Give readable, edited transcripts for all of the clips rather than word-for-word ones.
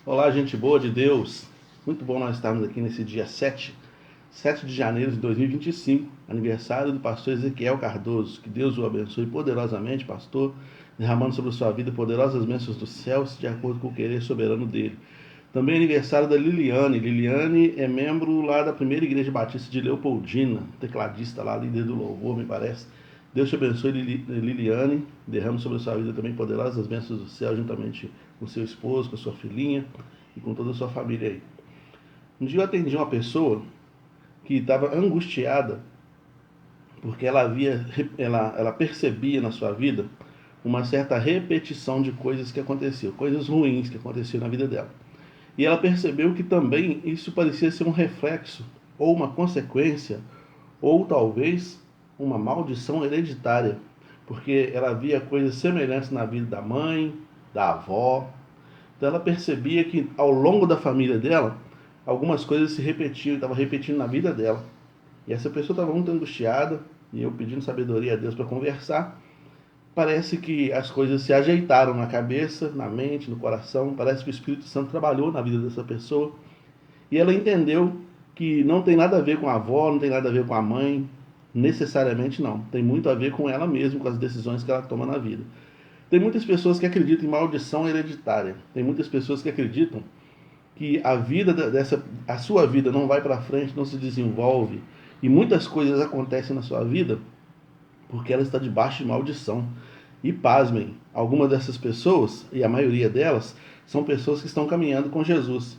Olá, gente boa de Deus. Muito bom nós estarmos aqui nesse dia 7 de janeiro de 2025, aniversário do pastor Ezequiel Cardoso. Que Deus o abençoe poderosamente, pastor, derramando sobre a sua vida poderosas bênçãos dos céus, de acordo com o querer soberano dele. Também aniversário da Liliane. Liliane é membro lá da primeira igreja batista de Leopoldina, tecladista lá, líder do louvor, me parece. Deus te abençoe, Liliane. Derrame sobre a sua vida também poderosas bênçãos do céu, juntamente com seu esposo, com a sua filhinha e com toda a sua família aí. Um dia eu atendi uma pessoa que estava angustiada porque ela percebia na sua vida uma certa repetição de coisas que aconteciam, coisas ruins que aconteciam na vida dela. E ela percebeu que também isso parecia ser um reflexo, ou uma consequência, ou talvez uma maldição hereditária, porque ela via coisas semelhantes na vida da mãe, da avó. Então ela percebia que ao longo da família dela, algumas coisas se repetiam, estavam repetindo na vida dela. E essa pessoa estava muito angustiada, e eu pedindo sabedoria a Deus para conversar. Parece que as coisas se ajeitaram na cabeça, na mente, no coração. Parece que o Espírito Santo trabalhou na vida dessa pessoa. E ela entendeu que não tem nada a ver com a avó, não tem nada a ver com a mãe, necessariamente não. Tem muito a ver com ela mesma, com as decisões que ela toma na vida. Tem muitas pessoas que acreditam em maldição hereditária. Tem muitas pessoas que acreditam que a sua vida não vai para frente, não se desenvolve. E muitas coisas acontecem na sua vida porque ela está debaixo de maldição. E pasmem, algumas dessas pessoas, e a maioria delas, são pessoas que estão caminhando com Jesus.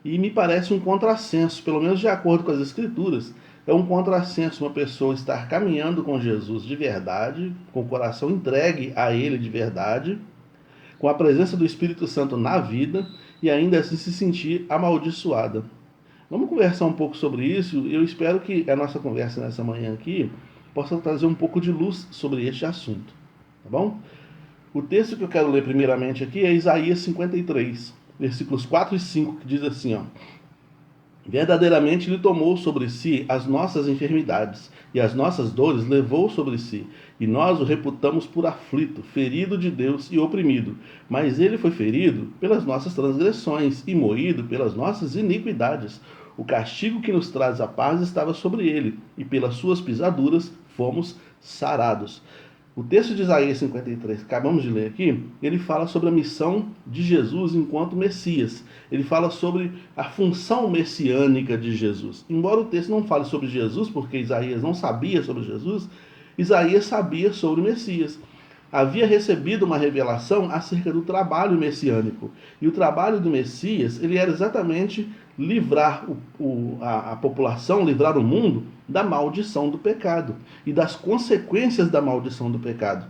E me parece um contrassenso, pelo menos de acordo com as Escrituras, é um contrassenso uma pessoa estar caminhando com Jesus de verdade, com o coração entregue a Ele de verdade, com a presença do Espírito Santo na vida e ainda assim se sentir amaldiçoada. Vamos conversar um pouco sobre isso. Eu espero que a nossa conversa nessa manhã aqui possa trazer um pouco de luz sobre este assunto, tá bom? O texto que eu quero ler primeiramente aqui é Isaías 53, versículos 4 e 5, que diz assim, ó: Verdadeiramente ele tomou sobre si as nossas enfermidades, e as nossas dores levou sobre si, e nós o reputamos por aflito, ferido de Deus e oprimido. Mas ele foi ferido pelas nossas transgressões e moído pelas nossas iniquidades. O castigo que nos traz a paz estava sobre ele, e pelas suas pisaduras fomos sarados. O texto de Isaías 53, que acabamos de ler aqui, ele fala sobre a missão de Jesus enquanto Messias. Ele fala sobre a função messiânica de Jesus. Embora o texto não fale sobre Jesus, porque Isaías não sabia sobre Jesus, Isaías sabia sobre o Messias. Havia recebido uma revelação acerca do trabalho messiânico. E o trabalho do Messias, ele era exatamente livrar a população, livrar o mundo da maldição do pecado e das consequências da maldição do pecado.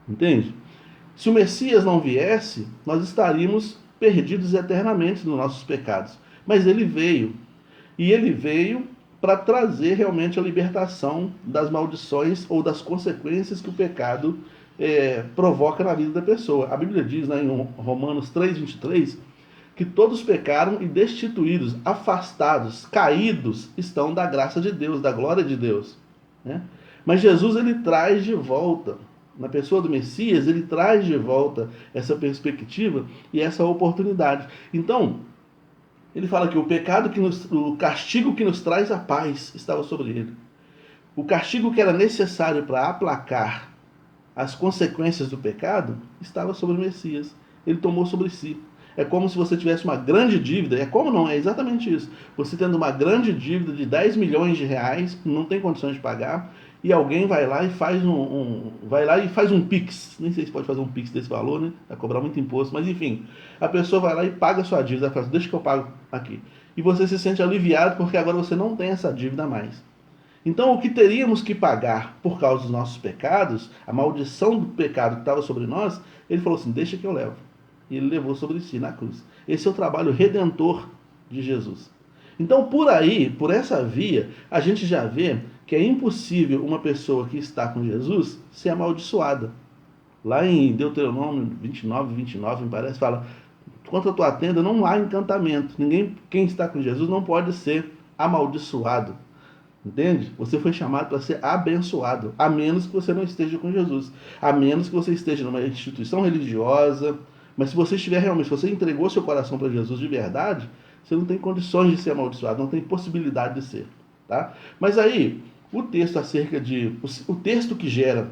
Entende? Se o Messias não viesse, nós estaríamos perdidos eternamente nos nossos pecados. Mas ele veio. E ele veio para trazer realmente a libertação das maldições ou das consequências que o pecado provoca na vida da pessoa. A Bíblia diz, né, em Romanos 3:23, que todos pecaram e destituídos, afastados, caídos estão da graça de Deus, da glória de Deus, né? Mas Jesus, ele traz de volta, na pessoa do Messias, ele traz de volta essa perspectiva e essa oportunidade. Então, ele fala que o castigo que nos traz a paz estava sobre ele. O castigo que era necessário para aplacar as consequências do pecado estava sobre o Messias. Ele tomou sobre si. É como se você tivesse uma grande dívida. É como não? É exatamente isso. Você tendo uma grande dívida de 10 milhões de reais, não tem condições de pagar, e alguém vai lá e faz um Pix. Nem sei se pode fazer um Pix desse valor, né? Vai cobrar muito imposto, mas enfim. A pessoa vai lá e paga a sua dívida. Ela fala, deixa que eu pago aqui. E você se sente aliviado porque agora você não tem essa dívida mais. Então, o que teríamos que pagar por causa dos nossos pecados, a maldição do pecado que estava sobre nós, ele falou assim, deixa que eu levo. E ele levou sobre si na cruz. Esse é o trabalho redentor de Jesus. Então, por aí, por essa via, a gente já vê que é impossível uma pessoa que está com Jesus ser amaldiçoada. Lá em Deuteronômio 29, me parece, fala, quanto à tua tenda não há encantamento. Quem está com Jesus não pode ser amaldiçoado. Entende? Você foi chamado para ser abençoado, a menos que você não esteja com Jesus, a menos que você esteja numa instituição religiosa, Mas se você estiver realmente, se você entregou seu coração para Jesus de verdade, você não tem condições de ser amaldiçoado, não tem possibilidade de ser. Tá? Mas aí, o texto o texto que gera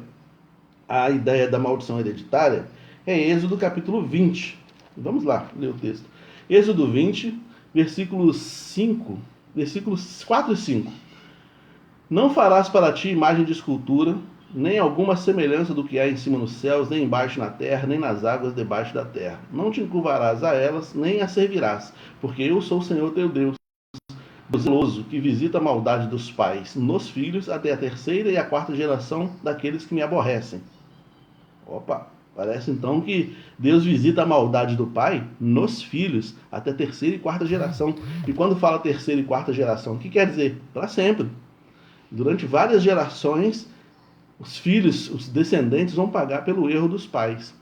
a ideia da maldição hereditária é Êxodo capítulo 20. Vamos lá ler o texto. Êxodo 20, versículos 4 e 5. Não farás para ti imagem de escultura, nem alguma semelhança do que há em cima nos céus, nem embaixo na terra, nem nas águas debaixo da terra. Não te encurvarás a elas, nem as servirás, porque eu sou o Senhor teu Deus, zeloso, que visita a maldade dos pais nos filhos até a terceira e a quarta geração daqueles que me aborrecem. Opa, parece então que Deus visita a maldade do pai nos filhos até a terceira e quarta geração. E quando fala terceira e quarta geração, o que quer dizer? Para sempre. Durante várias gerações, os filhos, os descendentes vão pagar pelo erro dos pais.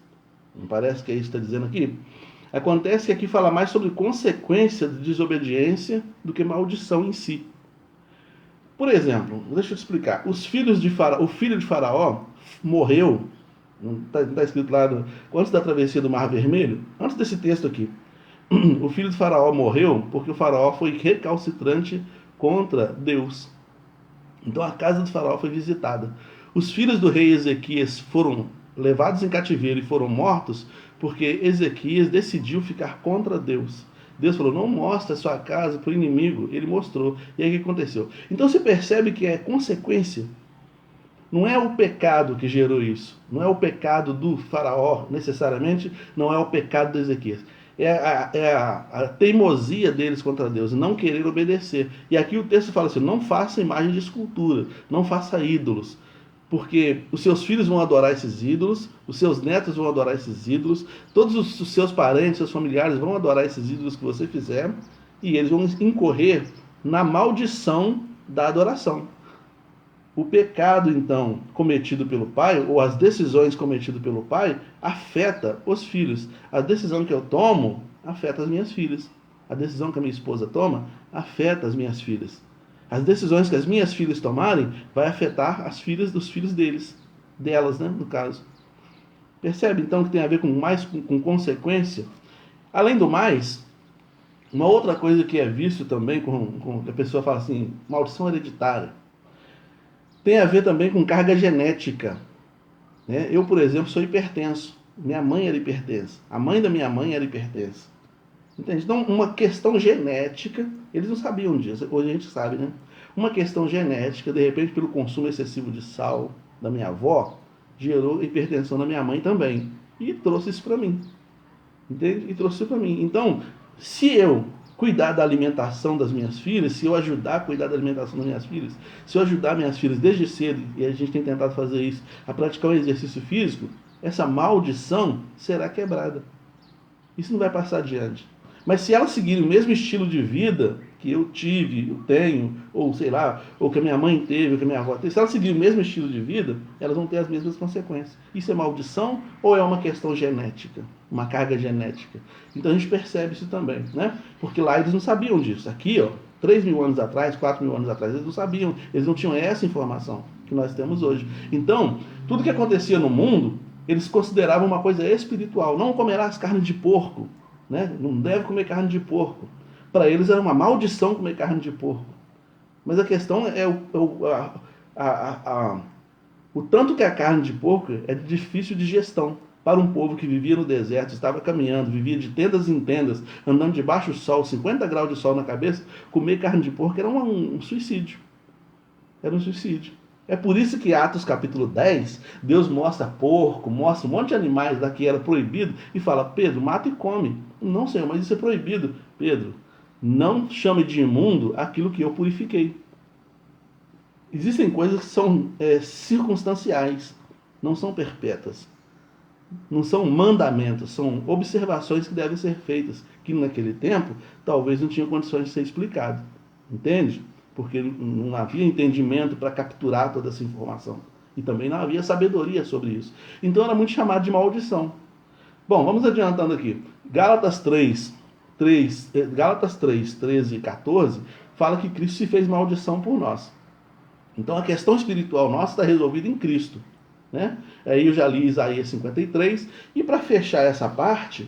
Não parece que é isso que está dizendo aqui? Acontece que aqui fala mais sobre consequência de desobediência do que maldição em si. Por exemplo, deixa eu te explicar. O filho de Faraó morreu, não está escrito lá, antes da travessia do Mar Vermelho, antes desse texto aqui. O filho de Faraó morreu porque o Faraó foi recalcitrante contra Deus. Então a casa de Faraó foi visitada. Os filhos do rei Ezequias foram levados em cativeiro e foram mortos porque Ezequias decidiu ficar contra Deus. Deus falou, não mostre a sua casa para o inimigo. Ele mostrou. E aí o que aconteceu? Então você percebe que é consequência. Não é o pecado que gerou isso. Não é o pecado do Faraó, necessariamente. Não é o pecado de Ezequias. É a teimosia deles contra Deus, não querer obedecer. E aqui o texto fala assim, não faça imagem de escultura, não faça ídolos, porque os seus filhos vão adorar esses ídolos, os seus netos vão adorar esses ídolos, todos os seus parentes, seus familiares vão adorar esses ídolos que você fizer, e eles vão incorrer na maldição da adoração. O pecado, então, cometido pelo pai, ou as decisões cometidas pelo pai, afeta os filhos. A decisão que eu tomo afeta as minhas filhas. A decisão que a minha esposa toma afeta as minhas filhas. As decisões que as minhas filhas tomarem vai afetar as filhas dos filhos delas, né, no caso. Percebe, então, que tem a ver com consequência? Além do mais, uma outra coisa que é visto também, com a pessoa fala assim, maldição hereditária, tem a ver também com carga genética. Né? Eu, por exemplo, sou hipertenso. Minha mãe era hipertensa. A mãe da minha mãe era hipertensa. Entende? Então, uma questão genética, eles não sabiam disso, hoje a gente sabe, né? Uma questão genética, de repente, pelo consumo excessivo de sal da minha avó, gerou hipertensão na minha mãe também. E trouxe isso para mim. Entende? E trouxe isso para mim. Então, se eu cuidar da alimentação das minhas filhas, se eu ajudar a cuidar da alimentação das minhas filhas, se eu ajudar minhas filhas desde cedo, e a gente tem tentado fazer isso, a praticar um exercício físico, essa maldição será quebrada. Isso não vai passar adiante. Mas se elas seguirem o mesmo estilo de vida que eu tive, eu tenho, ou sei lá, ou que a minha mãe teve, ou que a minha avó teve, se elas seguirem o mesmo estilo de vida, elas vão ter as mesmas consequências. Isso é maldição ou é uma questão genética? Uma carga genética? Então a gente percebe isso também, né? Porque lá eles não sabiam disso. Aqui, 3.000 anos atrás, 4.000 anos atrás, eles não sabiam, eles não tinham essa informação que nós temos hoje. Então, tudo que acontecia no mundo, eles consideravam uma coisa espiritual. Não comerás carne de porco, né? Não deve comer carne de porco. Para eles era uma maldição comer carne de porco. Mas a questão é o tanto que a carne de porco é de difícil digestão. Para um povo que vivia no deserto, estava caminhando, vivia de tendas em tendas, andando debaixo do sol, 50 graus de sol na cabeça, comer carne de porco era um suicídio. Era um suicídio. É por isso que Atos capítulo 10, Deus mostra porco, mostra um monte de animais lá que era proibido e fala, Pedro, mata e come. Não, Senhor, mas isso é proibido. Pedro, não chame de imundo aquilo que eu purifiquei. Existem coisas que são circunstanciais, não são perpétuas. Não são mandamentos, são observações que devem ser feitas, que naquele tempo talvez não tinham condições de ser explicado. Entende? Porque não havia entendimento para capturar toda essa informação. E também não havia sabedoria sobre isso. Então era muito chamado de maldição. Bom, vamos adiantando aqui. Gálatas 3, 13 e 14, fala que Cristo se fez maldição por nós. Então a questão espiritual nossa está resolvida em Cristo. né? Aí eu já li Isaías 53, e para fechar essa parte,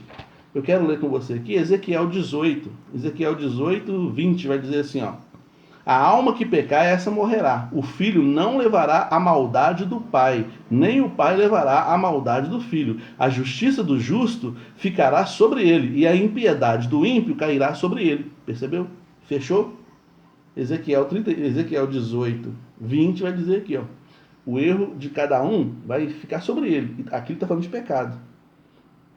eu quero ler com você aqui Ezequiel 18. Ezequiel 18, 20 vai dizer assim, ó: a alma que pecar, essa morrerá. O filho não levará a maldade do pai, nem o pai levará a maldade do filho. A justiça do justo ficará sobre ele, e a impiedade do ímpio cairá sobre ele. Percebeu? Fechou? Ezequiel 18, 20 vai dizer aqui, ó: o erro de cada um vai ficar sobre ele. Aqui ele está falando de pecado.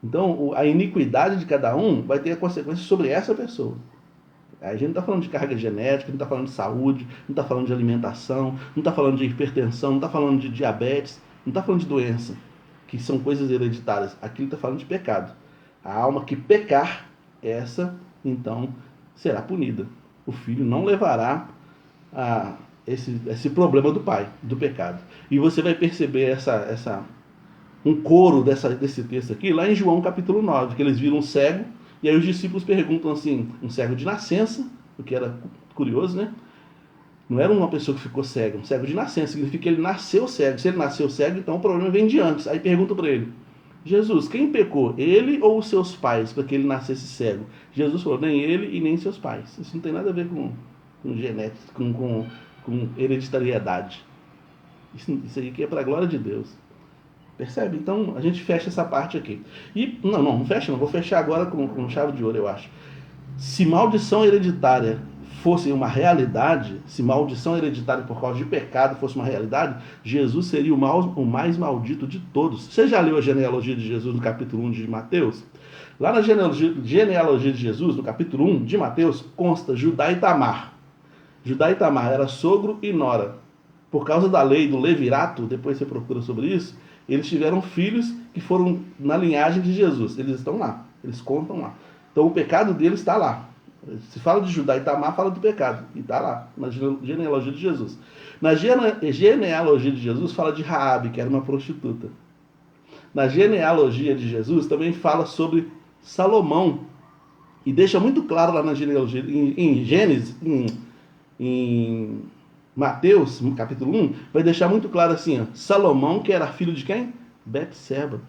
Então, a iniquidade de cada um vai ter consequências sobre essa pessoa. A gente não está falando de carga genética, não está falando de saúde, não está falando de alimentação, não está falando de hipertensão, não está falando de diabetes, não está falando de doença, que são coisas hereditárias. Aqui ele está falando de pecado. A alma que pecar, essa, então, será punida. O filho não levará esse problema do pai, do pecado. E você vai perceber um coro desse texto aqui, lá em João capítulo 9, que eles viram um cego. E aí os discípulos perguntam assim, um cego de nascença, o que era curioso, né? Não era uma pessoa que ficou cega, um cego de nascença, significa que ele nasceu cego. Se ele nasceu cego, então o problema vem de antes. Aí perguntam para ele: Jesus, quem pecou, ele ou os seus pais, para que ele nascesse cego? Jesus falou: nem ele e nem seus pais. Isso não tem nada a ver com genética, com hereditariedade. Isso aí que é para a glória de Deus. Percebe? Então a gente fecha essa parte aqui. E não fecha, não. Vou fechar agora com chave de ouro, eu acho. Se maldição hereditária fosse uma realidade, se maldição hereditária por causa de pecado fosse uma realidade, Jesus seria o mais maldito de todos. Você já leu a genealogia de Jesus no capítulo 1 de Mateus? Lá na genealogia de Jesus, no capítulo 1 de Mateus, consta Judá e Tamar. Judá e Tamar era sogro e nora. Por causa da lei do levirato, depois você procura sobre isso, eles tiveram filhos que foram na linhagem de Jesus. Eles estão lá, eles contam lá. Então o pecado deles está lá. Se fala de Judá e Tamar, fala do pecado. E está lá, na genealogia de Jesus. Na genealogia de Jesus fala de Raabe, que era uma prostituta. Na genealogia de Jesus também fala sobre Salomão. E deixa muito claro lá na genealogia, em Gênesis, em Mateus, capítulo 1, vai deixar muito claro assim, ó: Salomão, que era filho de quem? Betseba.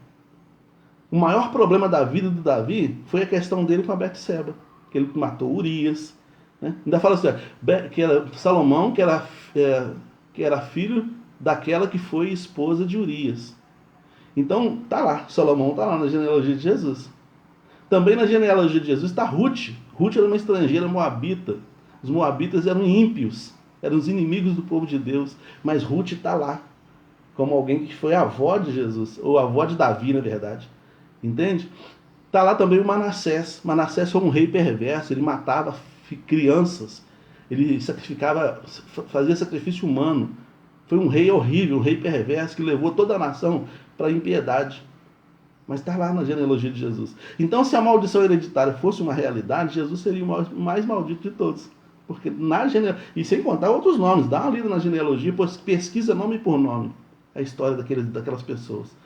O maior problema da vida do Davi foi a questão dele com a Betseba, que ele matou Urias, né? Ainda fala assim, ó, que era Salomão, que era filho daquela que foi esposa de Urias. Então, tá lá, Salomão tá lá na genealogia de Jesus. Também na genealogia de Jesus está Ruth. Ruth era uma estrangeira moabita. Os moabitas eram ímpios, eram os inimigos do povo de Deus, mas Ruth está lá, como alguém que foi avó de Jesus, ou avó de Davi, na verdade. Entende? Está lá também o Manassés. Manassés foi um rei perverso, ele matava crianças, ele fazia sacrifício humano. Foi um rei horrível, um rei perverso, que levou toda a nação para a impiedade. Mas está lá na genealogia de Jesus. Então, se a maldição hereditária fosse uma realidade, Jesus seria o mais maldito de todos. Porque e sem contar outros nomes, dá uma lida na genealogia, pesquisa nome por nome a história daquelas pessoas.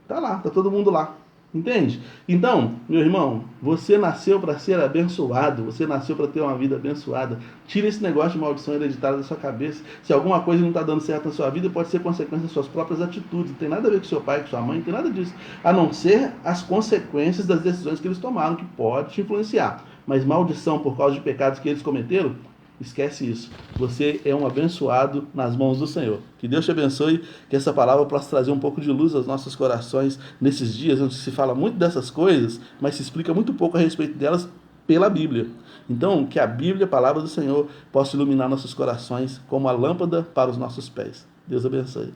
Está lá, está todo mundo lá. Entende? Então, meu irmão, você nasceu para ser abençoado, você nasceu para ter uma vida abençoada. Tira esse negócio de maldição hereditária da sua cabeça. Se alguma coisa não está dando certo na sua vida, pode ser consequência das suas próprias atitudes. Não tem nada a ver com seu pai, com sua mãe, não tem nada disso. A não ser as consequências das decisões que eles tomaram, que pode te influenciar. Mas maldição por causa de pecados que eles cometeram, esquece isso. Você é um abençoado nas mãos do Senhor. Que Deus te abençoe, que essa palavra possa trazer um pouco de luz aos nossos corações nesses dias onde se fala muito dessas coisas, mas se explica muito pouco a respeito delas pela Bíblia. Então, que a Bíblia, a palavra do Senhor, possa iluminar nossos corações como a lâmpada para os nossos pés. Deus abençoe.